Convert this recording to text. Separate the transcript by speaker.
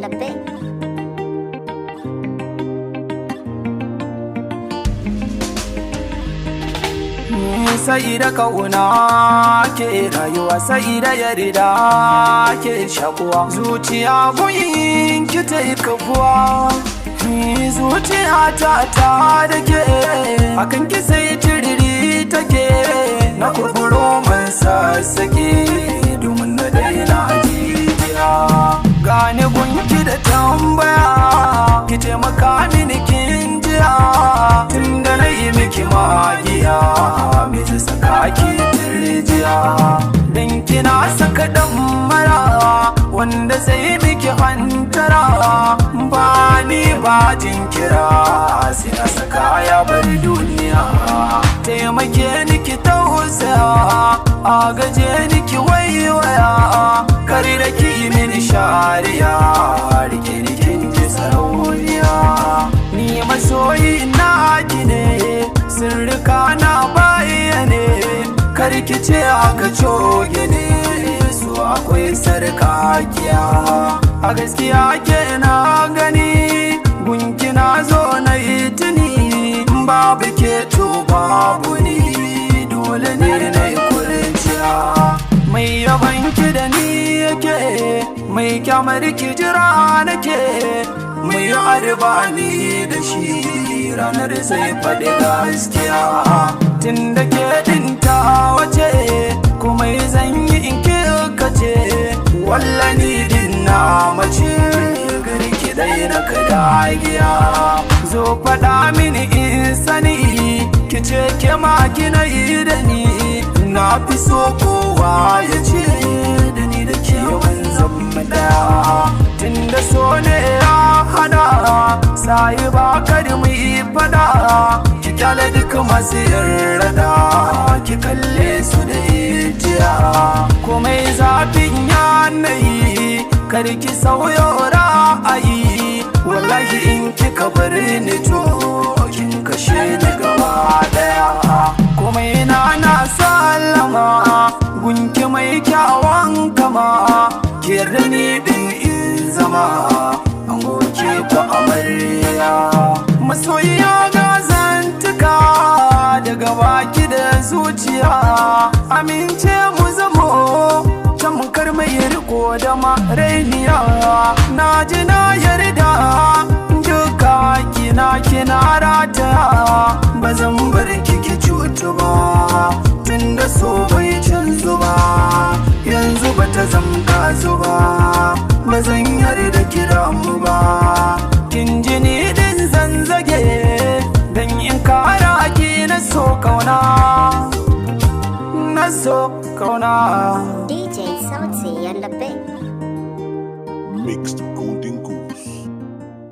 Speaker 1: on the beat.
Speaker 2: Sai da kauna ke rayuwa, sai da yarda ke shakuwa, zuciya buyin ki ta yi kafuwa. Zuciya ta da ke akan ki sai tiriri take, na kurkuro man sassake domin na daina jijiya. Gane gunki da tambaya, ki taimaka mini kin jiya, tun da na yi miki magiya miji saka ki tirjiya. Dan kina saka dan mara wanda zai miki hantara, ba ni ba jinkira sai na saka ya bar duniya. Taimake ni ki tausaya, agaje ni ki waiwaya, kar da ki mini shariya, rike ni kin ji sarauniya. Ni masoyi na ki ne, sirrika na bayyane, kar ki ce aka coge ne, su akwai sarkakiya. A gaskiya ke na gani, gunki na zo na yi tuni, babu ke to babu ni, dole ne na yi kurciya. Mai yabanki da ni yake, mai kyamar ki jira nake, mai arba ni da shi ranar zai faɗi gaskiya. Tun da ke ɗinta wace, kuma zan yi in kace, wallani din na mace, gari ki daina ka dagiya. Zo faɗa mini in sani, ki ce ke ma kina yi da ni, na fi so kowa ya ce da ni da ke wanzan daya. Tun da so ne ya hada, sai ba kada mu yi fada, ki kyale duka masu yarda, ki kalle su da ijiya. Komai zafin yanayi, kar ki sauya ra'ayi, wallahi in kika bar ni to kin kashe ni gaba daya. Komai na sallama, gunki mai kyawun kama, ki yarda ni din in zama an goke ku amarya. Masoyiya ga zantuka daga baki da zuciya, amince mu zamo tamkar mai riko da marainiya. Na ji na yarda duka kina rataya, ba zan bar kiki cutu ba, tun da so bai canzu ba, yanzu ba ta zamka zuba, ba zan yarda kira mu ba. Kin ji ni din zan zage, dan in kara ki na so kauna, na so kauna.